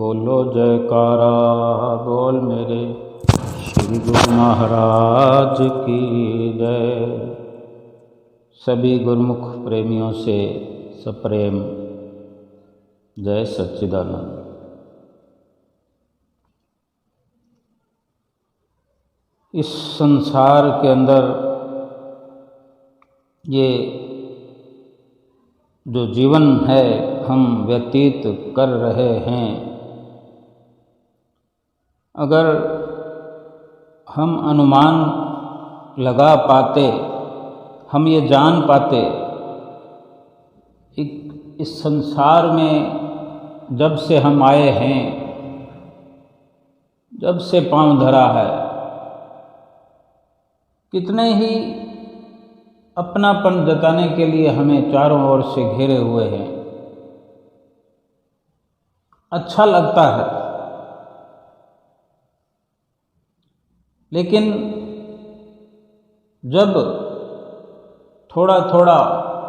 बोलो जयकारा बोल मेरे श्री गुरु महाराज की जय। सभी गुरुमुख प्रेमियों से सप्रेम जय सच्चिदानंद। इस संसार के अंदर ये जो जीवन है हम व्यतीत कर रहे हैं, अगर हम अनुमान लगा पाते, हम ये जान पाते इस संसार में जब से हम आए हैं, जब से पांव धरा है, कितने ही अपनापन जताने के लिए हमें चारों ओर से घेरे हुए हैं। अच्छा लगता है, लेकिन जब थोड़ा थोड़ा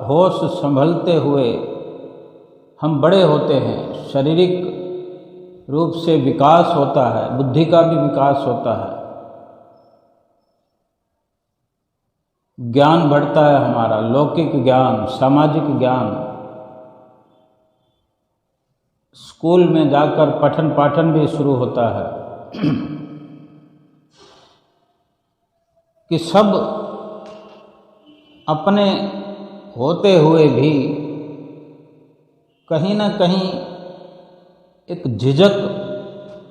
होश संभलते हुए हम बड़े होते हैं, शारीरिक रूप से विकास होता है, बुद्धि का भी विकास होता है, ज्ञान बढ़ता है हमारा, लौकिक ज्ञान, सामाजिक ज्ञान, स्कूल में जाकर पठन पाठन भी शुरू होता है कि सब अपने होते हुए भी कहीं ना कहीं एक झिझक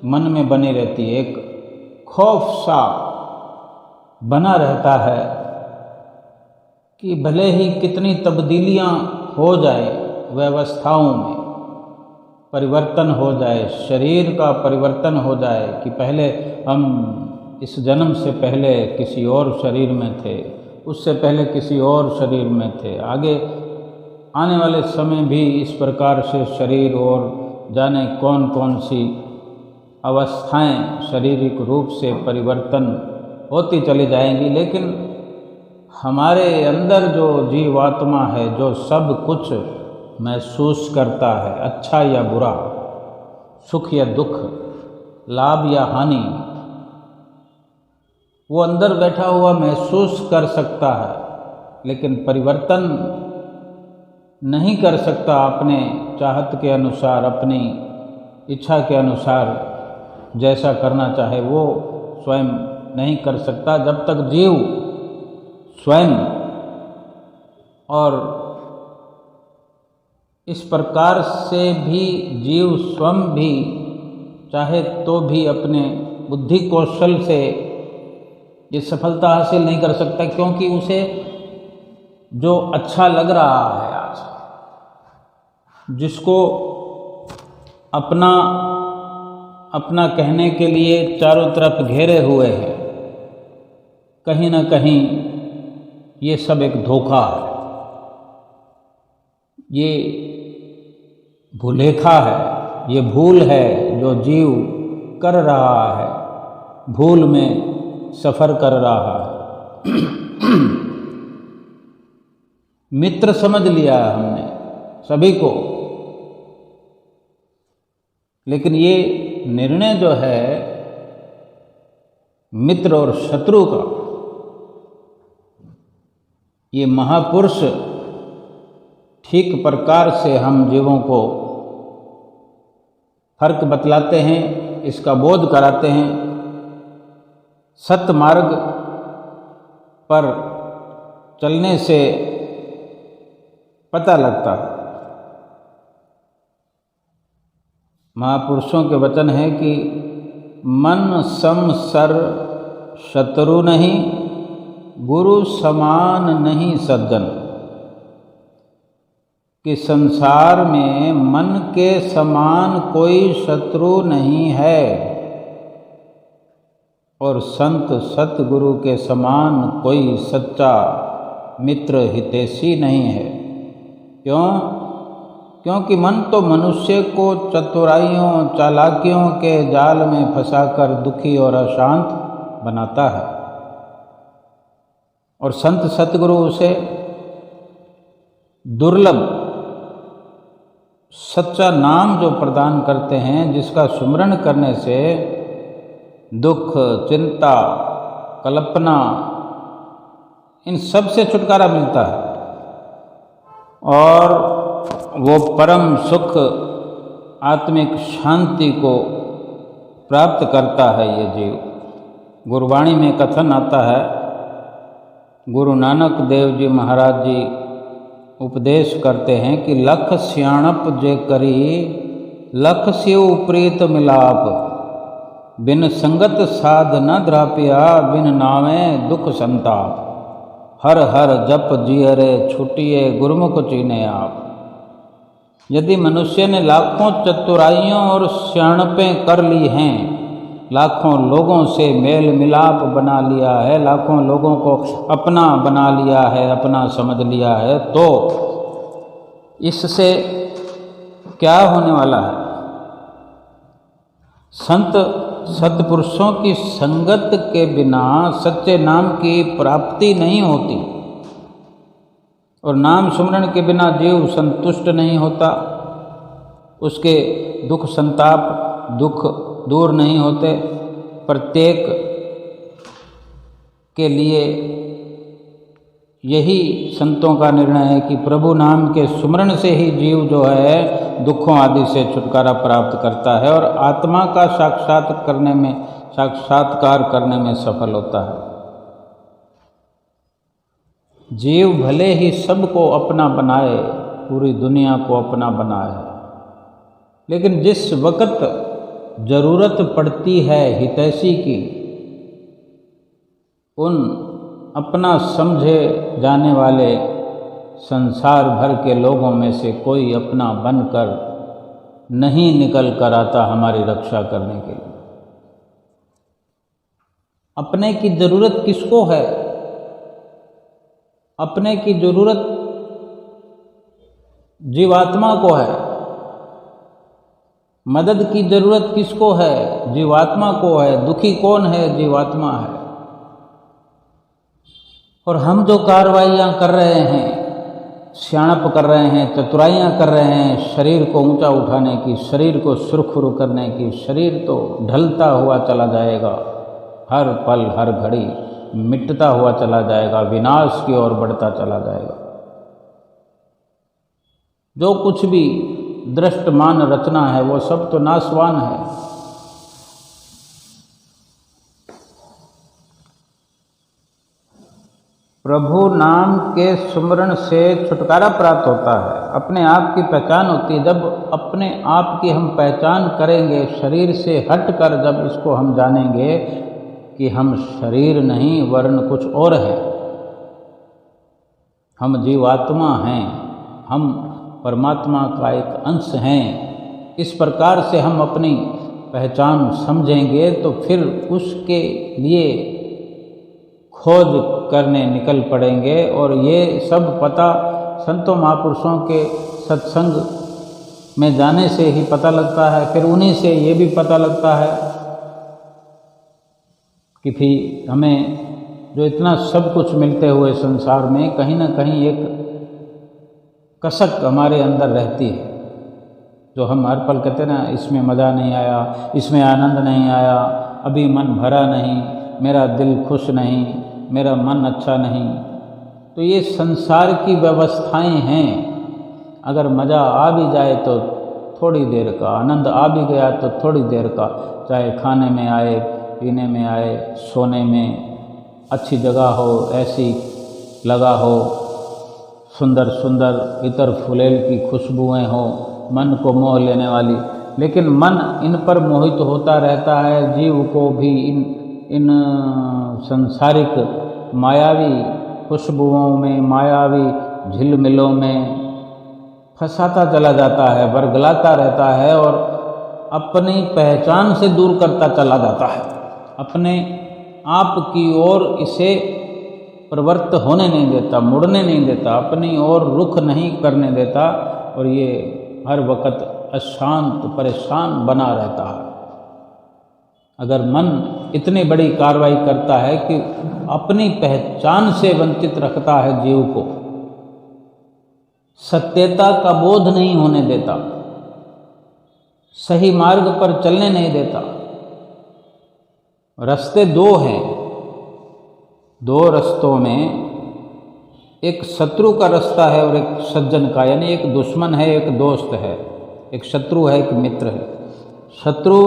मन में बनी रहती है, एक खौफ सा बना रहता है कि भले ही कितनी तब्दीलियां हो जाए, व्यवस्थाओं में परिवर्तन हो जाए, शरीर का परिवर्तन हो जाए कि पहले हम इस जन्म से पहले किसी और शरीर में थे, उससे पहले किसी और शरीर में थे, आगे आने वाले समय भी इस प्रकार से शरीर और जाने कौन कौन सी अवस्थाएं शारीरिक रूप से परिवर्तन होती चली जाएंगी। लेकिन हमारे अंदर जो जीवात्मा है, जो सब कुछ महसूस करता है, अच्छा या बुरा, सुख या दुख, लाभ या हानि, वो अंदर बैठा हुआ महसूस कर सकता है, लेकिन परिवर्तन नहीं कर सकता अपने चाहत के अनुसार, अपनी इच्छा के अनुसार जैसा करना चाहे वो स्वयं नहीं कर सकता जब तक जीव स्वयं और इस प्रकार से भी जीव स्वयं भी चाहे तो भी अपने बुद्धि कौशल से ये सफलता हासिल नहीं कर सकता, क्योंकि उसे जो अच्छा लग रहा है आज, जिसको अपना अपना कहने के लिए चारों तरफ घेरे हुए हैं, कहीं ना कहीं ये सब एक धोखा है, ये भूलेखा है, ये भूल है जो जीव कर रहा है, भूल में सफ़र कर रहा है। मित्र समझ लिया है हमने सभी को, लेकिन ये निर्णय जो है मित्र और शत्रु का, ये महापुरुष ठीक प्रकार से हम जीवों को फर्क बतलाते हैं, इसका बोध कराते हैं, सत्य मार्ग पर चलने से पता लगता है। महापुरुषों के वचन है कि मन सम सर शत्रु नहीं, गुरु समान नहीं सज्जन, कि संसार में मन के समान कोई शत्रु नहीं है और संत सतगुरु के समान कोई सच्चा मित्र हितैषी नहीं है। क्यों? क्योंकि मन तो मनुष्य को चतुराइयों चालाकियों के जाल में फंसाकर दुखी और अशांत बनाता है, और संत सतगुरु उसे दुर्लभ सच्चा नाम जो प्रदान करते हैं, जिसका सुमरण करने से दुख, चिंता, कल्पना, इन सब से छुटकारा मिलता है और वो परम सुख, आत्मिक शांति को प्राप्त करता है ये जीव। गुरबाणी में कथन आता है, गुरु नानक देव जी महाराज जी उपदेश करते हैं कि लख सियाणप जे करी, लख स्यु प्रीत मिलाप, बिन संगत साध न द्रापिया, बिन नावे दुख संताप, हर हर जप जियरे छुटिए, गुरुमुख चीने आप। यदि मनुष्य ने लाखों चतुराइयों और सियाणपें कर ली हैं, लाखों लोगों से मेल मिलाप बना लिया है, लाखों लोगों को अपना बना लिया है, अपना समझ लिया है, तो इससे क्या होने वाला है? संत सत्पुरुषों की संगत के बिना सच्चे नाम की प्राप्ति नहीं होती और नाम सुमरण के बिना जीव संतुष्ट नहीं होता, उसके दुख संताप, दुख दूर नहीं होते। प्रत्येक के लिए यही संतों का निर्णय है कि प्रभु नाम के सुमरण से ही जीव जो है दुखों आदि से छुटकारा प्राप्त करता है और आत्मा का साक्षात्कार करने में सफल होता है। जीव भले ही सबको अपना बनाए, पूरी दुनिया को अपना बनाए, लेकिन जिस वक़्त ज़रूरत पड़ती है हितैषी की, उन अपना समझे जाने वाले संसार भर के लोगों में से कोई अपना बनकर नहीं निकल कर आता हमारी रक्षा करने के लिए। अपने की ज़रूरत किसको है? अपने की ज़रूरत जीवात्मा को है। मदद की ज़रूरत किसको है? जीवात्मा को है। दुखी कौन है? जीवात्मा है। और हम जो कार्रवाइयाँ कर रहे हैं, सियाणप कर रहे हैं, चतुराइयाँ कर रहे हैं, शरीर को ऊंचा उठाने की, शरीर को सुरखुरु करने की, शरीर तो ढलता हुआ चला जाएगा, हर पल हर घड़ी मिटता हुआ चला जाएगा, विनाश की ओर बढ़ता चला जाएगा। जो कुछ भी दृष्टमान रचना है वो सब तो नाशवान है। प्रभु नाम के सुमरण से छुटकारा प्राप्त होता है, अपने आप की पहचान होती है। जब अपने आप की हम पहचान करेंगे, शरीर से हटकर जब इसको हम जानेंगे कि हम शरीर नहीं वरन कुछ और है, हम जीवात्मा हैं, हम परमात्मा का एक अंश हैं, इस प्रकार से हम अपनी पहचान समझेंगे तो फिर उसके लिए खोज करने निकल पड़ेंगे। और ये सब पता संतों महापुरुषों के सत्संग में जाने से ही पता लगता है। फिर उन्हीं से ये भी पता लगता है कि फिर हमें जो इतना सब कुछ मिलते हुए संसार में कहीं ना कहीं एक कसक हमारे अंदर रहती है, जो हम हर पल कहते हैं ना, इसमें मज़ा नहीं आया, इसमें आनंद नहीं आया, अभी मन भरा नहीं, मेरा दिल खुश नहीं, मेरा मन अच्छा नहीं। तो ये संसार की व्यवस्थाएं हैं। अगर मज़ा आ भी जाए तो थोड़ी देर का, आनंद आ भी गया तो थोड़ी देर का, चाहे खाने में आए, पीने में आए, सोने में अच्छी जगह हो, ऐसी लगा हो, सुंदर सुंदर इतर फुलेल की खुशबुएं हो, मन को मोह लेने वाली। लेकिन मन इन पर मोहित होता रहता है, जीव को भी इन सांसारिक मायावी खुशबुओं में, मायावी झिलमिलों में फंसाता चला जाता है, बरगलाता रहता है और अपनी पहचान से दूर करता चला जाता है। अपने आप की ओर इसे प्रवृत्त होने नहीं देता, मुड़ने नहीं देता, अपनी ओर रुख नहीं करने देता और ये हर वक्त अशांत परेशान बना रहता है। अगर मन इतनी बड़ी कार्रवाई करता है कि अपनी पहचान से वंचित रखता है जीव को, सत्यता का बोध नहीं होने देता, सही मार्ग पर चलने नहीं देता। रास्ते दो हैं, दो रास्तों में एक शत्रु का रास्ता है और एक सज्जन का, यानी एक दुश्मन है एक दोस्त है, एक शत्रु है एक मित्र है। शत्रु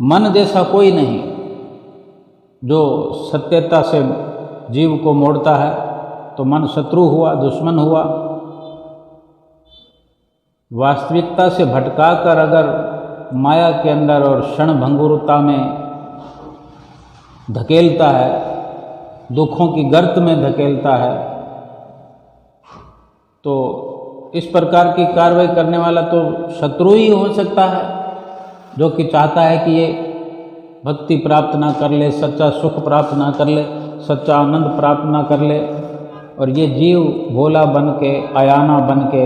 मन जैसा कोई नहीं जो सत्यता से जीव को मोड़ता है, तो मन शत्रु हुआ, दुश्मन हुआ। वास्तविकता से भटकाकर अगर माया के अंदर और क्षण भंगुरता में धकेलता है, दुखों की गर्त में धकेलता है, तो इस प्रकार की कार्रवाई करने वाला तो शत्रु ही हो सकता है, जो कि चाहता है कि ये भक्ति प्राप्त ना कर ले, सच्चा सुख प्राप्त ना कर ले, सच्चा आनंद प्राप्त ना कर ले। और ये जीव भोला बन के, अयाना बन के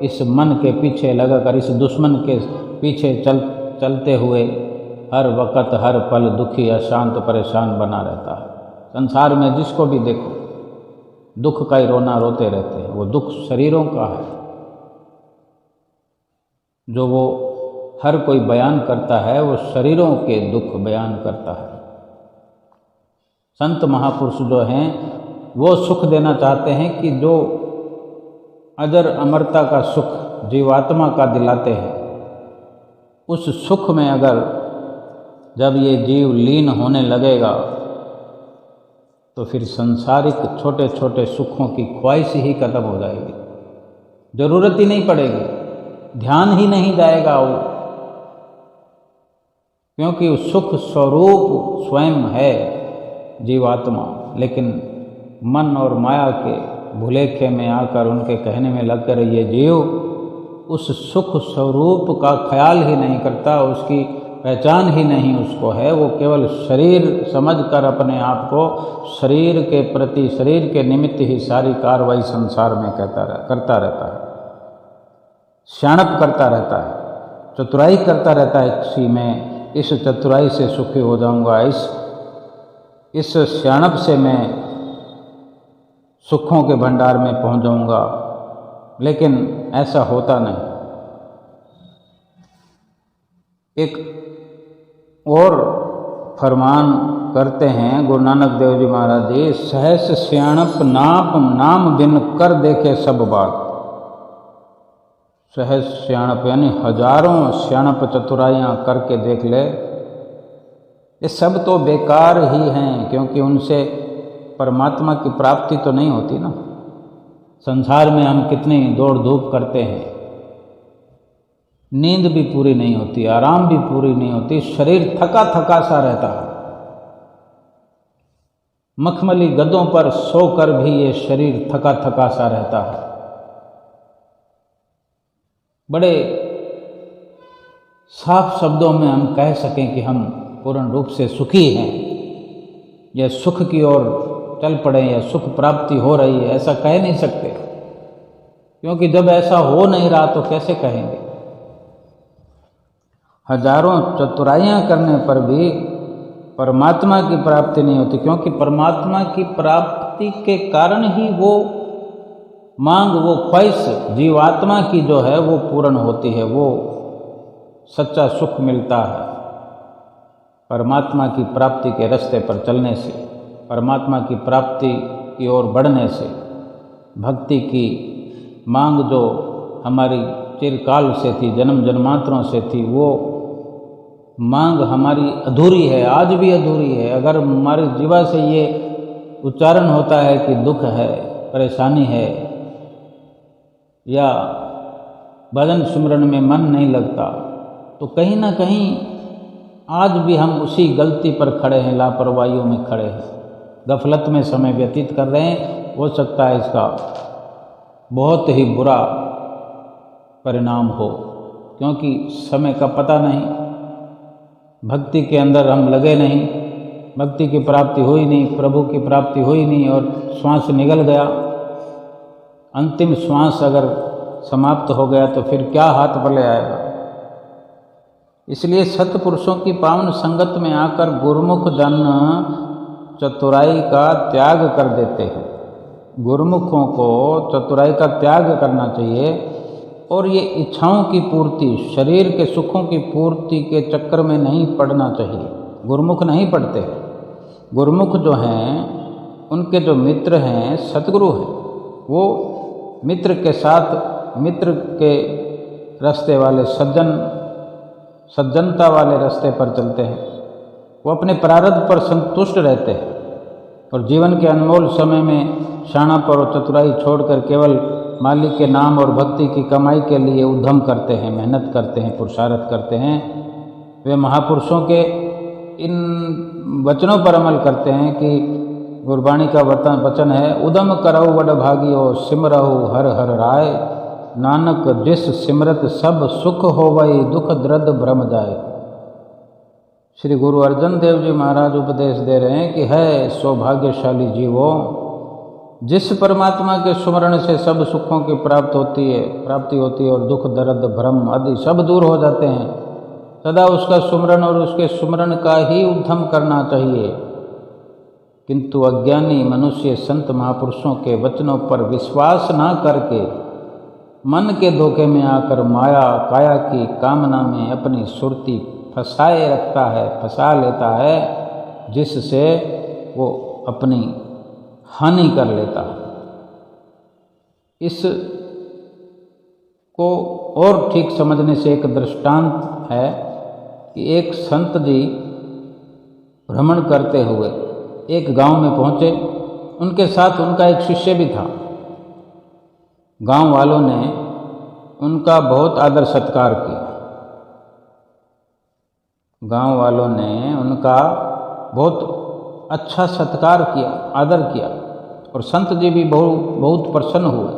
इस मन के पीछे लगाकर, इस दुश्मन के पीछे चलते हुए हर वक्त हर पल दुखी, अशांत, परेशान बना रहता है। संसार में जिसको भी देखो दुख का ही रोना रोते रहते हैं। वो दुख शरीरों का है जो वो हर कोई बयान करता है, वो शरीरों के दुख बयान करता है। संत महापुरुष जो हैं वो सुख देना चाहते हैं कि जो अजर अमरता का सुख जीवात्मा का दिलाते हैं, उस सुख में अगर जब ये जीव लीन होने लगेगा तो फिर सांसारिक छोटे छोटे सुखों की ख्वाहिश ही खत्म हो जाएगी, जरूरत ही नहीं पड़ेगी, ध्यान ही नहीं जाएगा वो, क्योंकि उस सुख स्वरूप स्वयं है जीवात्मा। लेकिन मन और माया के भुलेखे में आकर उनके कहने में लगकर ये जीव उस सुख स्वरूप का ख्याल ही नहीं करता, उसकी पहचान ही नहीं उसको है। वो केवल शरीर समझकर अपने आप को शरीर के प्रति, शरीर के निमित्त ही सारी कार्रवाई संसार में करता रहता है, शाणप करता रहता है, चतुराई करता रहता है। किसी में इस चतुराई से सुखी हो जाऊंगा, इस शाणप से मैं सुखों के भंडार में पहुंच जाऊंगा, लेकिन ऐसा होता नहीं। एक और फरमान करते हैं गुरु नानक देव जी महाराज जी, सहस श्याणप नाप नाम बिन कर देखे सब बात। सहस श्याणप यानी हजारों श्याणप चतुराइयाँ करके देख ले, ये सब तो बेकार ही हैं, क्योंकि उनसे परमात्मा की प्राप्ति तो नहीं होती ना। संसार में हम कितनी दौड़ धूप करते हैं, नींद भी पूरी नहीं होती, आराम भी पूरी नहीं होती, शरीर थका थका सा रहता है। मखमली गद्दों पर सोकर भी ये शरीर थका थका सा रहता है। बड़े साफ शब्दों में हम कह सकें कि हम पूर्ण रूप से सुखी हैं, या सुख की ओर चल पड़े, या सुख प्राप्ति हो रही है, ऐसा कह नहीं सकते, क्योंकि जब ऐसा हो नहीं रहा तो कैसे कहेंगे। हजारों चतुराइयाँ करने पर भी परमात्मा की प्राप्ति नहीं होती, क्योंकि परमात्मा की प्राप्ति के कारण ही वो मांग, वो ख्वाहिश जीवात्मा की जो है वो पूर्ण होती है, वो सच्चा सुख मिलता है परमात्मा की प्राप्ति के रास्ते पर चलने से, परमात्मा की प्राप्ति की ओर बढ़ने से। भक्ति की मांग जो हमारी चिरकाल से थी, जन्म जन्मांतरों से थी, वो मांग हमारी अधूरी है, आज भी अधूरी है। अगर हमारे जीवा से ये उच्चारण होता है कि दुख है, परेशानी है, या भजन सिमरन में मन नहीं लगता, तो कहीं ना कहीं आज भी हम उसी गलती पर खड़े हैं, लापरवाहियों में खड़े हैं, गफलत में समय व्यतीत कर रहे हैं। हो सकता है इसका बहुत ही बुरा परिणाम हो, क्योंकि समय का पता नहीं, भक्ति के अंदर हम लगे नहीं, भक्ति की प्राप्ति हुई नहीं, प्रभु की प्राप्ति हुई नहीं, और श्वास निकल गया। अंतिम श्वास अगर समाप्त हो गया तो फिर क्या हाथ भले आएगा। इसलिए सत्पुरुषों की पावन संगत में आकर गुरुमुख जन चतुराई का त्याग कर देते हैं। गुरुमुखों को चतुराई का त्याग करना चाहिए, और ये इच्छाओं की पूर्ति, शरीर के सुखों की पूर्ति के चक्कर में नहीं पड़ना चाहिए। गुरुमुख नहीं पड़ते। गुरुमुख जो हैं, उनके जो मित्र हैं सतगुरु हैं, वो मित्र के साथ, मित्र के रास्ते वाले सज्जनता वाले रास्ते पर चलते हैं। वो अपने प्रारब्ध पर संतुष्ट रहते हैं और जीवन के अनमोल समय में शाणापन और चतुराई छोड़कर केवल मालिक के नाम और भक्ति की कमाई के लिए उद्यम करते हैं, मेहनत करते हैं, पुरुषार्थ करते हैं। वे महापुरुषों के इन वचनों पर अमल करते हैं कि गुरबाणी का वचन है, उदम करऊ वड भागियो सिमरहु हर हर राय, नानक जिस सिमरत सब सुख होवई दुख द्रद भ्रम जाए। श्री गुरु अर्जन देव जी महाराज उपदेश दे रहे हैं कि है सौभाग्यशाली जीवों, जिस परमात्मा के स्मरण से सब सुखों की प्राप्ति होती है और दुख दर्द भ्रम आदि सब दूर हो जाते हैं। सदा उसका सुमरण और उसके सुमरण का ही उद्यम करना चाहिए। किंतु अज्ञानी मनुष्य संत महापुरुषों के वचनों पर विश्वास ना करके मन के धोखे में आकर माया काया की कामना में अपनी सुरती फंसाए रखता है, फंसा लेता है, जिससे वो अपनी हानि कर लेता है। इस को और ठीक समझने से एक दृष्टांत है कि एक संत जी भ्रमण करते हुए एक गांव में पहुंचे। उनके साथ उनका एक शिष्य भी था। गांव वालों ने उनका बहुत आदर सत्कार किया। गांव वालों ने उनका बहुत अच्छा सत्कार किया, आदर किया और संत जी भी बहुत प्रसन्न हुए।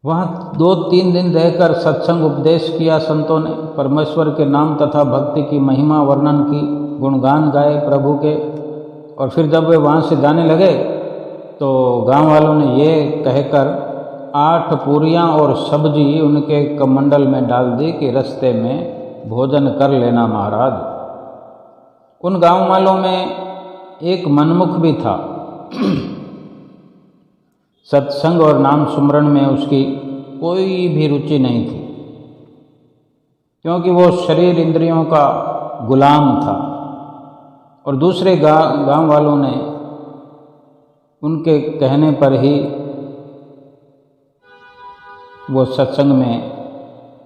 वहाँ 2-3 दिन रहकर सत्संग उपदेश किया संतों ने। परमेश्वर के नाम तथा भक्ति की महिमा वर्णन की, गुणगान गाए प्रभु के। और फिर जब वे वहाँ से जाने लगे तो गांव वालों ने ये कहकर 8 पूरियाँ और सब्जी उनके कमंडल में डाल दी कि रास्ते में भोजन कर लेना महाराज। उन गांव वालों में एक मनमुख भी था। सत्संग और नाम सुमरण में उसकी कोई भी रुचि नहीं थी, क्योंकि वो शरीर इंद्रियों का गुलाम था। और दूसरे गांव वालों ने उनके कहने पर ही वो सत्संग में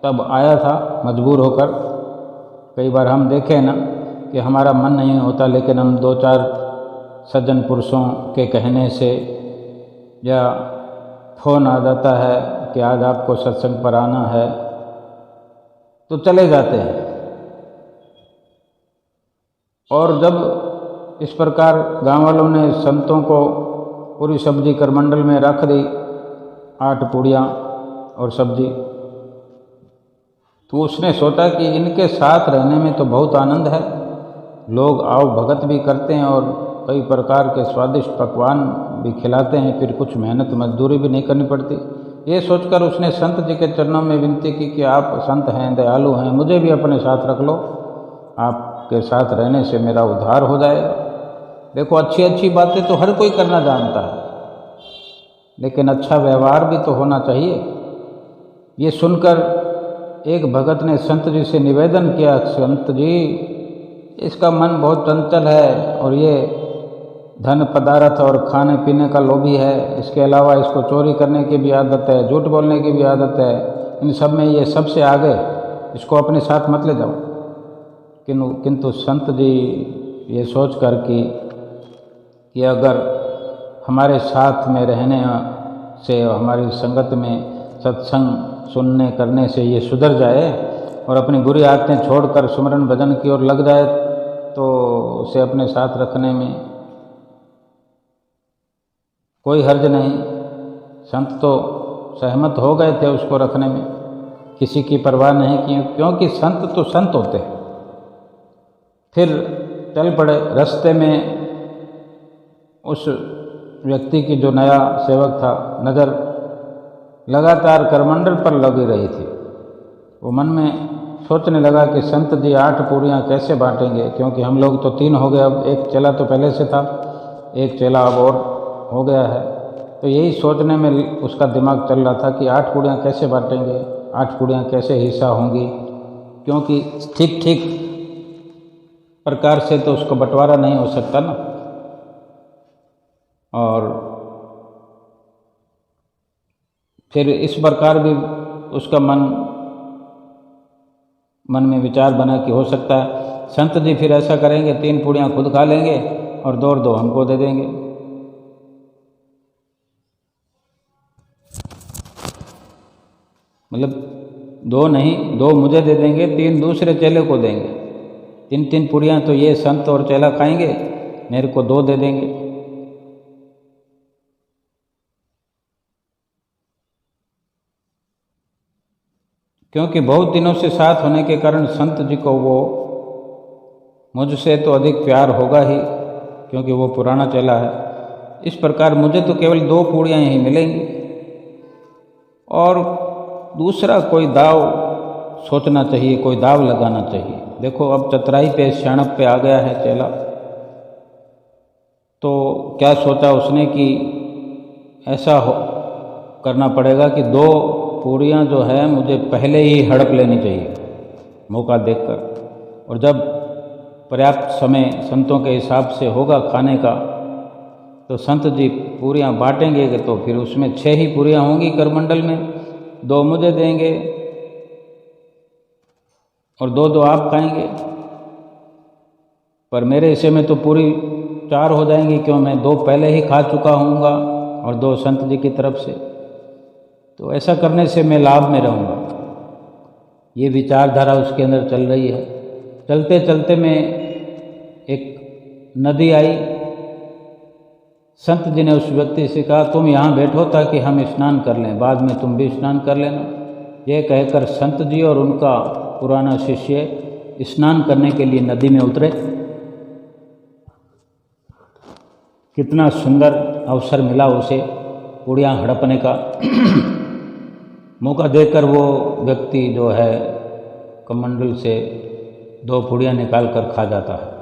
तब आया था मजबूर होकर। कई बार हम देखें ना कि हमारा मन नहीं होता, लेकिन हम 2-4 सज्जन पुरुषों के कहने से या फ़ोन आ जाता है कि आज आपको सत्संग पर आना है, तो चले जाते हैं। और जब इस प्रकार गांव वालों ने संतों को पूरी सब्जी करमंडल में रख दी, 8 पूड़ियाँ और सब्जी, तो उसने सोचा कि इनके साथ रहने में तो बहुत आनंद है। लोग आओ भगत भी करते हैं और कई प्रकार के स्वादिष्ट पकवान भी खिलाते हैं, फिर कुछ मेहनत मजदूरी भी नहीं करनी पड़ती। ये सोचकर उसने संत जी के चरणों में विनती की कि आप संत हैं, दयालु हैं, मुझे भी अपने साथ रख लो, आपके साथ रहने से मेरा उद्धार हो जाएगा। देखो, अच्छी अच्छी बातें तो हर कोई करना जानता है, लेकिन अच्छा व्यवहार भी तो होना चाहिए। ये सुनकर एक भगत ने संत जी से निवेदन किया, संत जी, इसका मन बहुत चंचल है और ये धन पदार्थ और खाने पीने का लोभी है। इसके अलावा इसको चोरी करने की भी आदत है, झूठ बोलने की भी आदत है। इन सब में ये सबसे आगे, इसको अपने साथ मत ले जाओ। किंतु संत जी ये सोच कर कि अगर हमारे साथ में रहने से, हमारी संगत में सत्संग सुनने करने से ये सुधर जाए और अपनी बुरी आदतें छोड़कर सुमरन भजन की ओर लग जाए, तो उसे अपने साथ रखने में कोई हर्ज नहीं। संत तो सहमत हो गए थे उसको रखने में, किसी की परवाह नहीं की, क्योंकि संत तो संत होते हैं। फिर चल पड़े। रास्ते में उस व्यक्ति की, जो नया सेवक था, नज़र लगातार करमंडल पर लगी रही थी। वो मन में सोचने लगा कि संत जी 8 पूरियाँ कैसे बांटेंगे, क्योंकि हम लोग तो 3 हो गए, अब एक चेला तो पहले से था, एक चेला अब और हो गया है। तो यही सोचने में उसका दिमाग चल रहा था कि 8 पूड़ियाँ कैसे बांटेंगे, 8 पूड़ियाँ कैसे हिस्सा होंगी, क्योंकि ठीक ठीक प्रकार से तो उसको बंटवारा नहीं हो सकता ना। और फिर इस प्रकार भी उसका मन में विचार बना कि हो सकता है संत जी फिर ऐसा करेंगे, 3 पूड़ियाँ खुद खा लेंगे और 2 और 2 हमको दे देंगे। मतलब 2 नहीं, 2 मुझे दे देंगे, 3 दूसरे चेले को देंगे। 3-3 पूड़ियाँ तो ये संत और चेला खाएंगे, मेरे को 2 दे देंगे। क्योंकि बहुत दिनों से साथ होने के कारण संत जी को वो मुझसे तो अधिक प्यार होगा ही, क्योंकि वो पुराना चेला है। इस प्रकार मुझे तो केवल 2 पूड़ियाँ ही मिलेंगी और दूसरा कोई दाव सोचना चाहिए, कोई दाव लगाना चाहिए। देखो अब चतुराई पे, सियाणप पे आ गया है चेला। तो क्या सोचा उसने कि ऐसा करना पड़ेगा कि 2 पूड़ियाँ जो है मुझे पहले ही हड़प लेनी चाहिए मौका देखकर, और जब पर्याप्त समय संतों के हिसाब से होगा खाने का तो संत जी पूड़ियाँ बांटेंगे तो फिर उसमें 6 ही पूड़ियाँ होंगी करमंडल में, 2 मुझे देंगे और 2-2 आप खाएंगे। पर मेरे हिस्से में तो पूरी 4 हो जाएंगी, क्यों मैं 2 पहले ही खा चुका हूँगा और 2 संत जी की तरफ से। तो ऐसा करने से मैं लाभ में रहूँगा। ये विचारधारा उसके अंदर चल रही है। चलते चलते में एक नदी आई। संत जी ने उस व्यक्ति से कहा तुम यहाँ बैठो ताकि हम स्नान कर लें, बाद में तुम भी स्नान कर लेना। यह कहकर संत जी और उनका पुराना शिष्य स्नान करने के लिए नदी में उतरे। कितना सुंदर अवसर मिला उसे पूड़ियाँ हड़पने का। मौका देकर वो व्यक्ति जो है कमंडल से 2 पूड़ियाँ निकाल कर खा जाता है।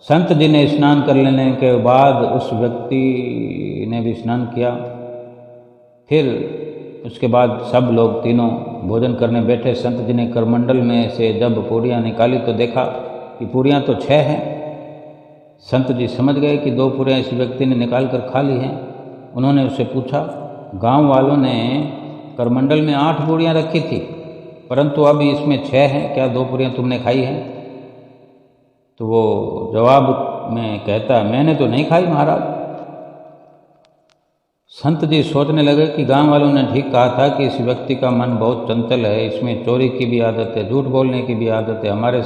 संत जी ने स्नान कर लेने के बाद उस व्यक्ति ने भी स्नान किया। फिर उसके बाद सब लोग तीनों भोजन करने बैठे। संत जी ने करमंडल में से जब पूड़ियाँ निकाली तो देखा कि पूड़ियाँ तो 6 हैं। संत जी समझ गए कि 2 पूड़ियाँ इस व्यक्ति ने निकाल कर खा ली हैं। उन्होंने उससे पूछा, गांव वालों ने करमंडल में 8 पूड़ियाँ रखी थी, परंतु अब इसमें 6 हैं, क्या 2 पूड़ियाँ तुमने खाई हैं? तो वो जवाब में कहता, मैंने तो नहीं खाई महाराज। संत जी सोचने लगे कि गांव वालों ने ठीक कहा था कि इस व्यक्ति का मन बहुत चंचल है, इसमें चोरी की भी आदत है, झूठ बोलने की भी आदत है। हमारे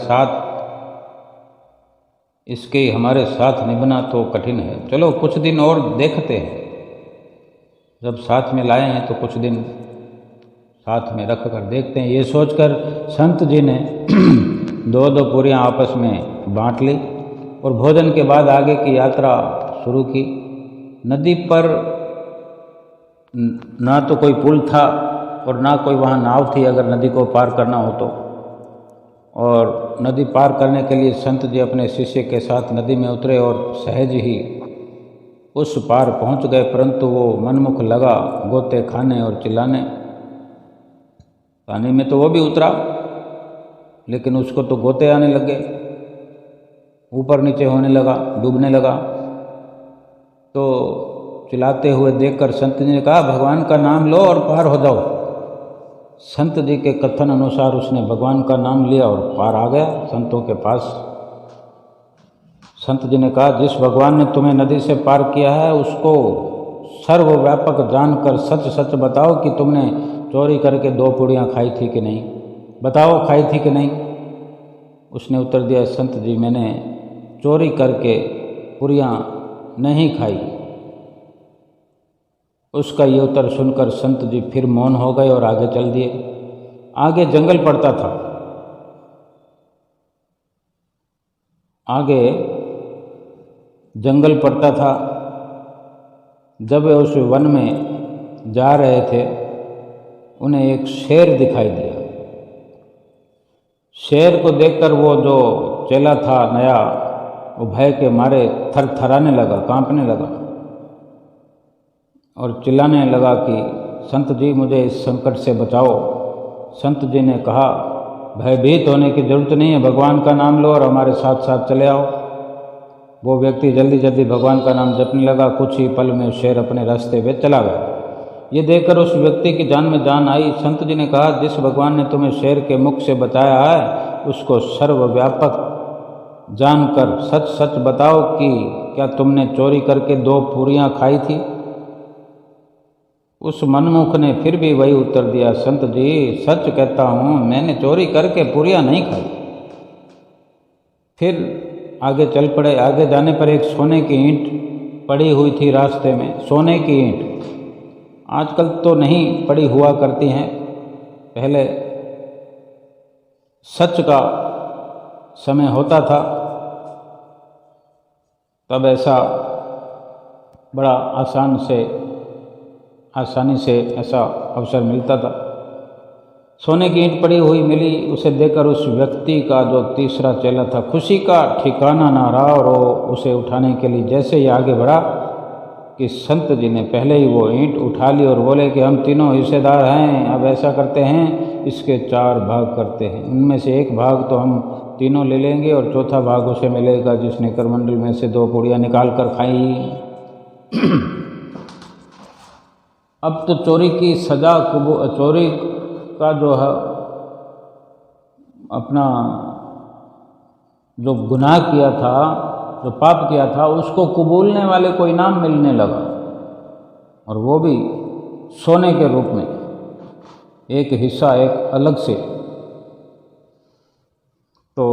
साथ निभना तो कठिन है। चलो कुछ दिन और देखते हैं, जब साथ में लाए हैं तो कुछ दिन साथ में रख कर देखते हैं। ये सोचकर संत जी ने 2-2 पूड़ियाँ आपस में बांट ली और भोजन के बाद आगे की यात्रा शुरू की। नदी पर ना तो कोई पुल था और ना कोई वहाँ नाव थी अगर नदी को पार करना हो तो। और नदी पार करने के लिए संत जी अपने शिष्य के साथ नदी में उतरे और सहज ही उस पार पहुँच गए, परंतु वो मनमुख लगा गोते खाने और चिल्लाने। पानी में तो वो भी उतरा, लेकिन उसको तो गोते आने लगे, ऊपर नीचे होने लगा, डूबने लगा। तो चिल्लाते हुए देखकर संत जी ने कहा, भगवान का नाम लो और पार हो जाओ। संत जी के कथन अनुसार उसने भगवान का नाम लिया और पार आ गया संतों के पास। संत जी ने कहा, जिस भगवान ने तुम्हें नदी से पार किया है उसको सर्वव्यापक जानकर सच सच बताओ कि तुमने चोरी करके 2 पूड़ियाँ खाई थी कि नहीं, बताओ खाई थी कि नहीं। उसने उत्तर दिया, संत जी मैंने चोरी करके पूड़ियाँ नहीं खाई। उसका ये उत्तर सुनकर संत जी फिर मौन हो गए और आगे चल दिए। आगे जंगल पड़ता था। आगे जंगल पड़ता था। जब वे उस वन में जा रहे थे उन्हें एक शेर दिखाई दिया। शेर को देखकर वो जो चेला था नया, वो भय के मारे थरथराने लगा, कांपने लगा। और चिल्लाने लगा कि संत जी मुझे इस संकट से बचाओ। संत जी ने कहा, भयभीत होने की जरूरत नहीं है, भगवान का नाम लो और हमारे साथ साथ चले आओ। वो व्यक्ति जल्दी जल्दी भगवान का नाम जपने लगा। कुछ ही पल में शेर अपने रास्ते पे चला गया। ये देखकर उस व्यक्ति की जान में जान आई। संत जी ने कहा, जिस भगवान ने तुम्हें शेर के मुख से बचाया है उसको सर्वव्यापक जानकर सच सच बताओ कि क्या तुमने चोरी करके 2 पूरियां खाई थी? उस मनमुख ने फिर भी वही उत्तर दिया, संत जी सच कहता हूँ, मैंने चोरी करके पूरियां नहीं खाई। फिर आगे चल पड़े। आगे जाने पर एक सोने की ईंट पड़ी हुई थी रास्ते में। सोने की ईंट आजकल तो नहीं पड़ी हुआ करती हैं, पहले सच का समय होता था तब ऐसा बड़ा आसानी से ऐसा अवसर मिलता था। सोने की ईंट पड़ी हुई मिली। उसे देखकर उस व्यक्ति का जो तीसरा चेला था, खुशी का ठिकाना ना रहा और वो उसे उठाने के लिए जैसे ही आगे बढ़ा कि संत जी ने पहले ही वो ईंट उठा ली और बोले कि हम तीनों हिस्सेदार हैं। अब ऐसा करते हैं, इसके 4 भाग करते हैं। उनमें से एक भाग तो हम तीनों ले लेंगे और चौथा भाग उसे मिलेगा जिसने करमंडल में से 2 पूड़ियाँ निकाल कर खाई। अब तो चोरी की सज़ा चोरी का जो है अपना जो गुनाह किया था, जो पाप किया था, उसको कबूलने वाले को इनाम मिलने लगा, और वो भी सोने के रूप में, एक हिस्सा एक अलग से। तो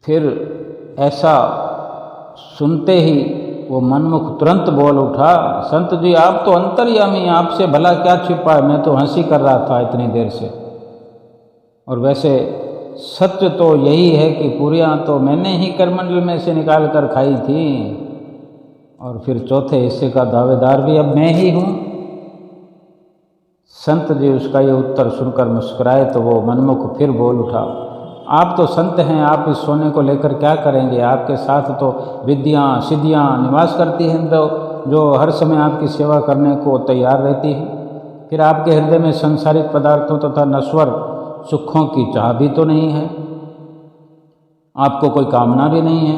फिर ऐसा सुनते ही वो मनमुख तुरंत बोल उठा, संत जी आप तो अंतर्यामी, आपसे भला क्या छिपा है, मैं तो हंसी कर रहा था इतनी देर से। और वैसे सच तो यही है कि पूरियां तो मैंने ही करमंडल में से निकाल कर खाई थी, और फिर चौथे हिस्से का दावेदार भी अब मैं ही हूँ। संत जी उसका ये उत्तर सुनकर मुस्कुराए तो वो मनमुख फिर बोल उठा, आप तो संत हैं, आप इस सोने को लेकर क्या करेंगे? आपके साथ तो विद्यां सिद्धियां निवास करती हैं जो हर समय आपकी सेवा करने को तैयार रहती है। फिर आपके हृदय में संसारिक पदार्थों तथा नश्वर सुखों की चाह भी तो नहीं है, आपको कोई कामना भी नहीं है,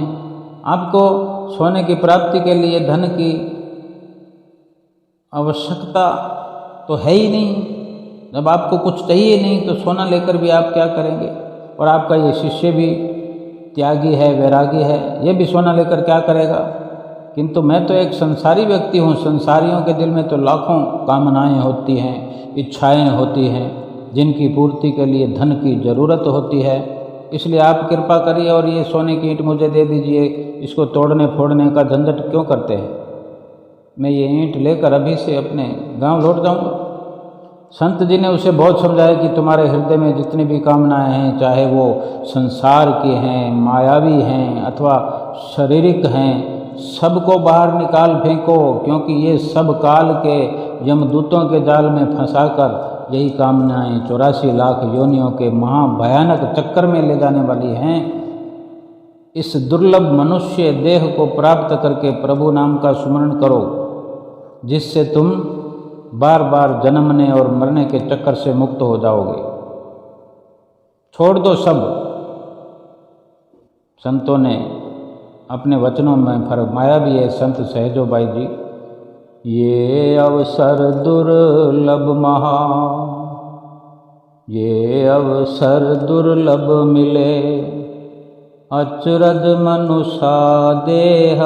आपको सोने की प्राप्ति के लिए धन की आवश्यकता तो है ही नहीं। जब आपको कुछ चाहिए नहीं तो सोना लेकर भी आप क्या करेंगे? और आपका ये शिष्य भी त्यागी है, वैरागी है, ये भी सोना लेकर क्या करेगा? किंतु मैं तो एक संसारी व्यक्ति हूँ। संसारियों के दिल में तो लाखों कामनाएं होती हैं, इच्छाएं होती हैं, जिनकी पूर्ति के लिए धन की ज़रूरत होती है। इसलिए आप कृपा करिए और ये सोने की ईंट मुझे दे दीजिए। इसको तोड़ने फोड़ने का झंझट क्यों करते हैं? मैं ये ईंट लेकर अभी से अपने गांव लौट जाऊंगा। संत जी ने उसे बहुत समझाया कि तुम्हारे हृदय में जितनी भी कामनाएं हैं, चाहे वो संसार की हैं, मायावी हैं अथवा शारीरिक हैं, सबको बाहर निकाल फेंको, क्योंकि ये सब काल के यमदूतों के जाल में फंसाकर यही कामनाएं 84 लाख योनियों के महाभयानक चक्कर में ले जाने वाली हैं। इस दुर्लभ मनुष्य देह को प्राप्त करके प्रभु नाम का स्मरण करो, जिससे तुम बार बार जन्मने और मरने के चक्कर से मुक्त हो जाओगे। छोड़ दो सब। संतों ने अपने वचनों में फरमाया भी है, संत सहजोबाई जी, ये अवसर दुर्लभ महा, ये अवसर दुर्लभ मिले, अचरज मनुषा देह,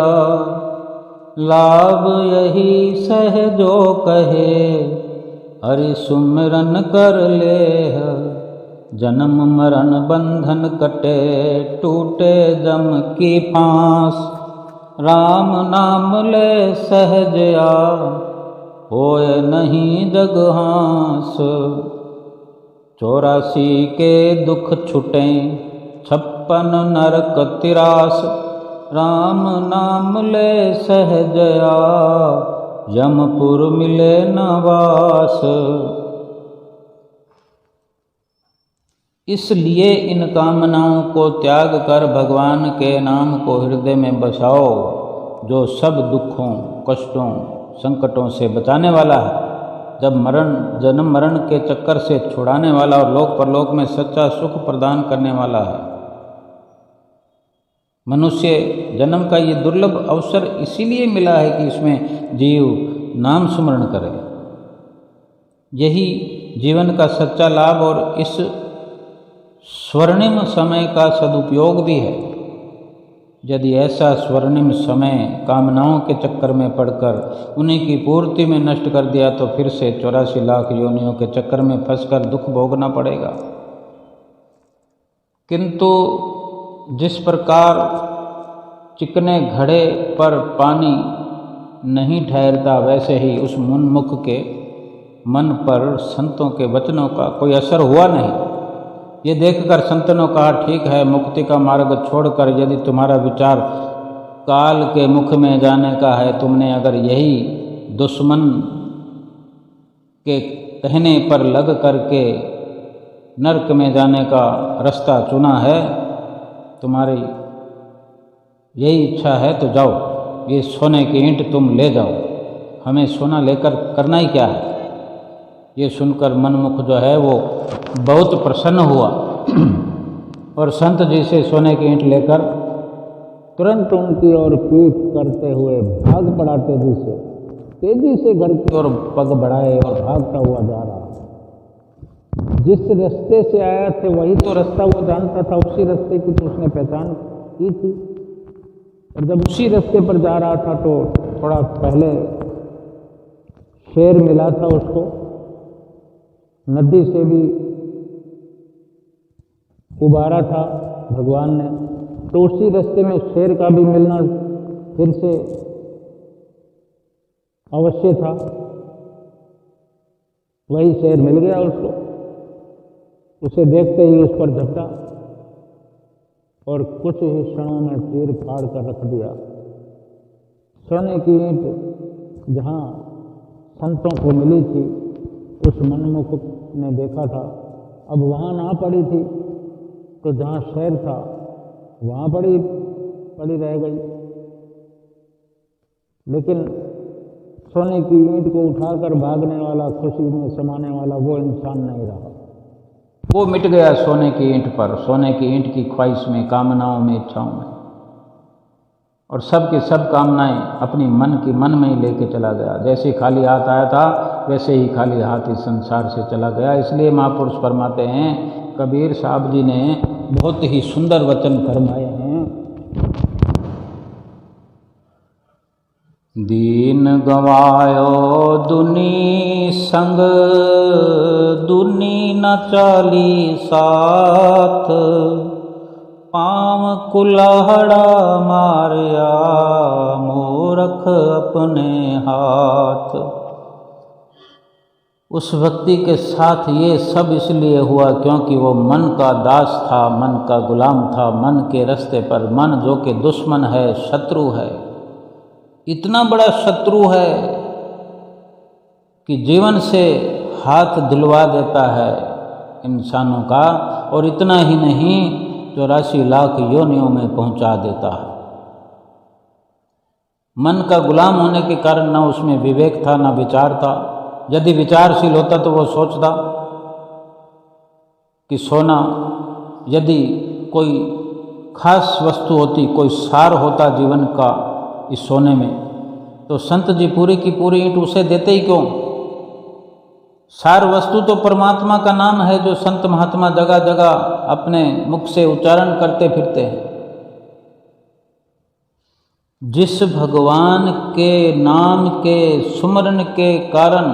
लाभ यही सहजो कहे, हरि सुमिरन कर ले, जन्म मरण बंधन कटे, टूटे जम की फांस, राम नाम ले सहज आ, होए नहीं जग हास, 84 के दुख छुटे, 56 नरक तिरास, राम नाम ले सहज आ, यमपुर मिले न वास। इसलिए इन कामनाओं को त्याग कर भगवान के नाम को हृदय में बसाओ जो सब दुखों, कष्टों, संकटों से बचाने वाला है, जब जन्म मरण के चक्कर से छुड़ाने वाला और लोक परलोक में सच्चा सुख प्रदान करने वाला है। मनुष्य जन्म का ये दुर्लभ अवसर इसीलिए मिला है कि इसमें जीव नाम स्मरण करे। यही जीवन का सच्चा लाभ और इस स्वर्णिम समय का सदुपयोग भी है। यदि ऐसा स्वर्णिम समय कामनाओं के चक्कर में पड़कर उन्हीं की पूर्ति में नष्ट कर दिया तो फिर से 84 लाख योनियों के चक्कर में फंसकर दुख भोगना पड़ेगा। किंतु जिस प्रकार चिकने घड़े पर पानी नहीं ठहरता, वैसे ही उस मुन्मुख के मन पर संतों के वचनों का कोई असर हुआ नहीं। ये देखकर संतों ने कहा, ठीक है, मुक्ति का मार्ग छोड़कर यदि तुम्हारा विचार काल के मुख में जाने का है, तुमने अगर यही दुश्मन के कहने पर लग करके नरक में जाने का रास्ता चुना है, तुम्हारी यही इच्छा है तो जाओ, ये सोने की ईंट तुम ले जाओ, हमें सोना लेकर करना ही क्या है। ये सुनकर मनमुख जो है वो बहुत प्रसन्न हुआ और संत जी से सोने की ईंट लेकर तुरंत उनकी ओर पीठ करते हुए भाग पड़ा तेजी से घर की ओर पग बढ़ाए और भागता हुआ जा रहा। जिस रास्ते से आया थे वही तो रास्ता वो जानता था, उसी रास्ते की तो उसने पहचान की थी। और जब उसी रास्ते पर जा रहा था तो थोड़ा पहले शेर मिला था उसको, नदी से भी उबारा था भगवान ने, तो उसी रास्ते में शेर का भी मिलना फिर से अवश्य था। वही शेर मिल गया उसको, उसे देखते ही उस पर झपटा और कुछ ही क्षणों में चीर फाड़ कर रख दिया। सोने की ईंट जहाँ संतों को मिली थी, उस मनमुख ने देखा था, अब वहाँ ना पड़ी थी तो जहाँ शेर था वहाँ पड़ी रह गई। लेकिन सोने की ईंट को उठाकर भागने वाला, खुशी में समाने वाला वो इंसान नहीं रहा। वो मिट गया सोने की ईंट पर, सोने की ईंट की ख्वाहिश में, कामनाओं में, इच्छाओं में, और सब की सब कामनाएं अपनी मन में ही लेके चला गया। जैसे खाली हाथ आया था वैसे ही खाली हाथ इस संसार से चला गया। इसलिए महापुरुष फरमाते हैं, कबीर साहब जी ने बहुत ही सुंदर वचन फरमाए हैं, दीन गवायो दुनी संग, दुनी न चाली साथ, पाँव कुल्हाड़ा मारया मूर्ख अपने हाथ। उस व्यक्ति के साथ ये सब इसलिए हुआ क्योंकि वो मन का दास था, मन का गुलाम था, मन के रास्ते पर, मन जो कि दुश्मन है, शत्रु है, इतना बड़ा शत्रु है कि जीवन से हाथ धुलवा देता है इंसानों का, और इतना ही नहीं 84 लाख योनियों में पहुंचा देता है। मन का गुलाम होने के कारण ना उसमें विवेक था, ना विचार था। यदि विचारशील होता तो वो सोचता कि सोना यदि कोई खास वस्तु होती, कोई सार होता जीवन का इस सोने में, तो संत जी पूरी की पूरी ईंट उसे देते ही क्यों। सार वस्तु तो परमात्मा का नाम है, जो संत महात्मा जगह जगह अपने मुख से उच्चारण करते फिरते हैं। जिस भगवान के नाम के सुमरण के कारण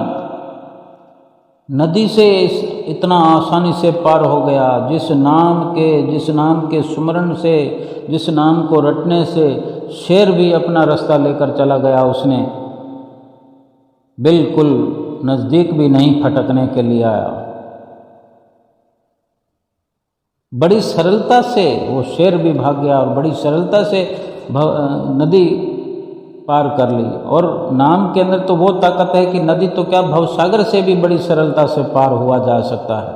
नदी से इतना आसानी से पार हो गया, जिस नाम के सुमरण से, जिस नाम को रटने से शेर भी अपना रास्ता लेकर चला गया, उसने बिल्कुल नज़दीक भी नहीं फटकने के लिए आया। बड़ी सरलता से वो शेर भी भाग गया और बड़ी सरलता से नदी पार कर ली। और नाम के अंदर तो वो ताकत है कि नदी तो क्या, भवसागर से भी बड़ी सरलता से पार हुआ जा सकता है।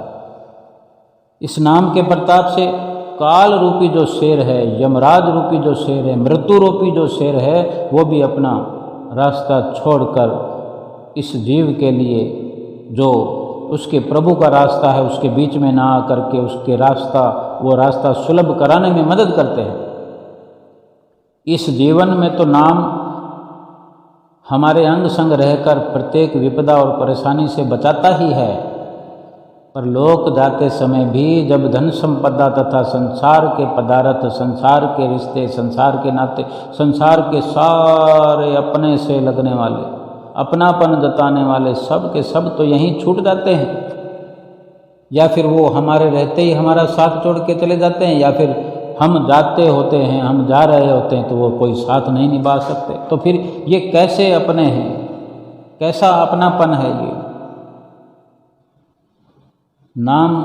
इस नाम के प्रताप से काल रूपी जो शेर है, यमराज रूपी जो शेर है, मृत्यु रूपी जो शेर है, वो भी अपना रास्ता छोड़कर इस जीव के लिए जो उसके प्रभु का रास्ता है उसके बीच में ना आकर के उसके वो रास्ता सुलभ कराने में मदद करते हैं। इस जीवन में तो नाम हमारे अंग संग रहकर प्रत्येक विपदा और परेशानी से बचाता ही है, पर लोक जाते समय भी जब धन संपदा तथा संसार के पदार्थ, संसार के रिश्ते, संसार के नाते, संसार के सारे अपने से लगने वाले, अपनापन जताने वाले सब के सब तो यहीं छूट जाते हैं, या फिर वो हमारे रहते ही हमारा साथ छोड़ के चले जाते हैं, या फिर हम जाते होते हैं, हम जा रहे होते हैं तो वो कोई साथ नहीं निभा सकते। तो फिर ये कैसे अपने हैं, कैसा अपनापन है ये? नाम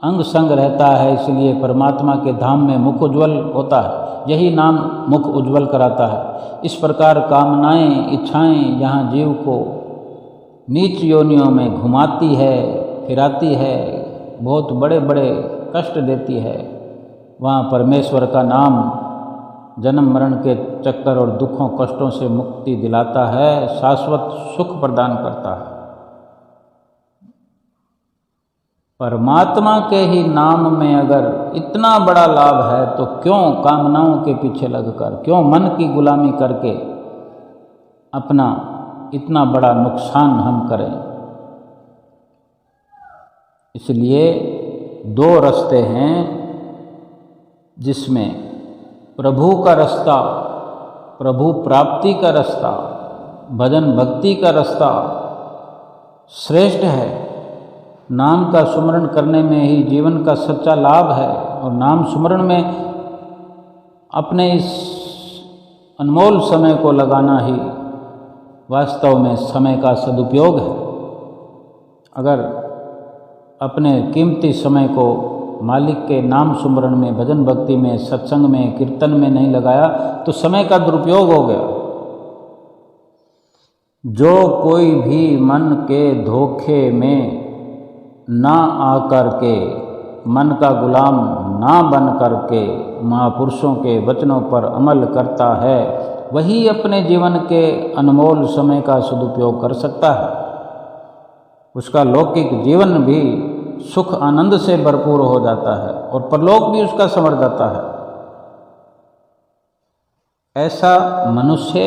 अंग संग रहता है, इसलिए परमात्मा के धाम में मुख उज्ज्वल होता है, यही नाम मुख उज्ज्वल कराता है। इस प्रकार कामनाएं, इच्छाएं यहाँ जीव को नीच योनियों में घुमाती है, फिराती है, बहुत बड़े बड़े कष्ट देती है। वहाँ परमेश्वर का नाम जन्म मरण के चक्कर और दुखों कष्टों से मुक्ति दिलाता है, शाश्वत सुख प्रदान करता है। परमात्मा के ही नाम में अगर इतना बड़ा लाभ है तो क्यों कामनाओं के पीछे लगकर, क्यों मन की गुलामी करके अपना इतना बड़ा नुकसान हम करें? इसलिए दो रास्ते हैं जिसमें प्रभु का रास्ता, प्रभु प्राप्ति का रास्ता, भजन भक्ति का रास्ता श्रेष्ठ है। नाम का सुमरण करने में ही जीवन का सच्चा लाभ है, और नाम सुमरण में अपने इस अनमोल समय को लगाना ही वास्तव में समय का सदुपयोग है। अगर अपने कीमती समय को मालिक के नाम सुमरण में, भजन भक्ति में, सत्संग में, कीर्तन में नहीं लगाया तो समय का दुरुपयोग हो गया। जो कोई भी मन के धोखे में ना आकर के, मन का गुलाम ना बन करके महापुरुषों के वचनों पर अमल करता है, वही अपने जीवन के अनमोल समय का सदुपयोग कर सकता है। उसका लौकिक जीवन भी सुख आनंद से भरपूर हो जाता है और परलोक भी उसका संवर जाता है। ऐसा मनुष्य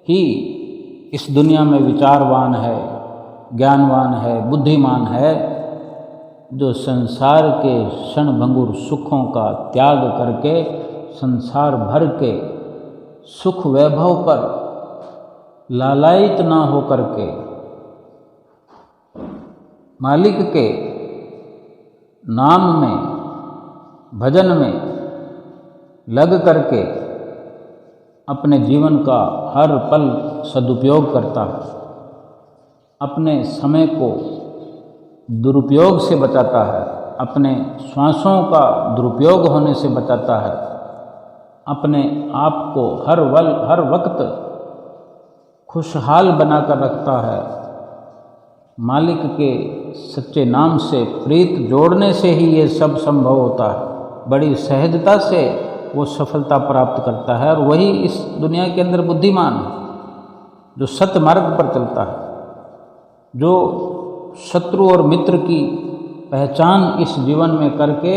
ही इस दुनिया में विचारवान है, ज्ञानवान है, बुद्धिमान है, जो संसार के क्षणभंगुर सुखों का त्याग करके संसार भर के सुख वैभव पर लालायित ना हो करके मालिक के नाम में, भजन में लग करके अपने जीवन का हर पल सदुपयोग करता है, अपने समय को दुरुपयोग से बचाता है, अपने श्वासों का दुरुपयोग होने से बचाता है, अपने आप को हर वक्त खुशहाल बनाकर रखता है। मालिक के सच्चे नाम से प्रीत जोड़ने से ही ये सब संभव होता है। बड़ी सहजता से वो सफलता प्राप्त करता है, और वही इस दुनिया के अंदर बुद्धिमान है, जो सत्य मार्ग पर चलता है, जो शत्रु और मित्र की पहचान इस जीवन में करके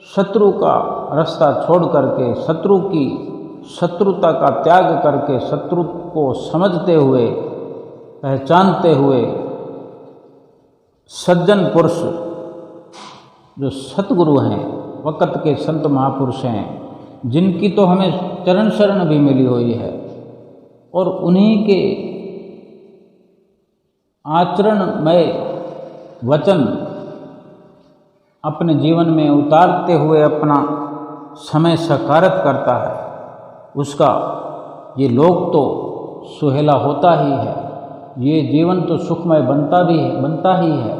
शत्रु का रास्ता छोड़ करके, शत्रु की शत्रुता का त्याग करके, शत्रु को समझते हुए, पहचानते हुए सज्जन पुरुष जो सतगुरु हैं, वक़्त के संत महापुरुष हैं, जिनकी तो हमें चरण शरण भी मिली हुई है, और उन्हीं के आचरणमय वचन अपने जीवन में उतारते हुए अपना समय सकारत करता है, उसका ये लोक तो सुहेला होता ही है, ये जीवन तो सुखमय बनता ही है,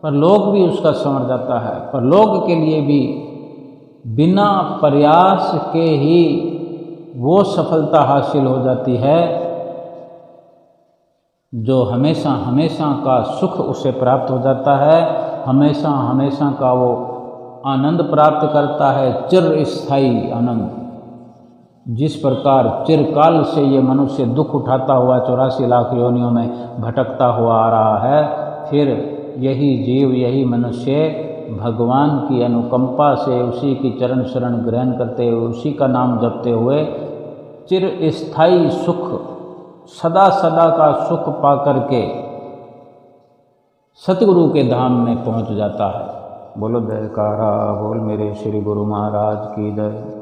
पर लोक भी उसका संवर जाता है। पर लोक के लिए भी बिना प्रयास के ही वो सफलता हासिल हो जाती है जो हमेशा हमेशा का सुख उसे प्राप्त हो जाता है, हमेशा हमेशा का वो आनंद प्राप्त करता है, चिर स्थायी आनंद। जिस प्रकार चिरकाल से ये मनुष्य दुख उठाता हुआ 84 लाख योनियों में भटकता हुआ आ रहा है, फिर यही जीव, यही मनुष्य भगवान की अनुकंपा से उसी की चरण शरण ग्रहण करते हुए, उसी का नाम जपते हुए चिर स्थायी सुख, सदा सदा का सुख पा करके सतगुरु के धाम में पहुंच जाता है। बोलो जयकारा बोल मेरे श्री गुरु महाराज की जय।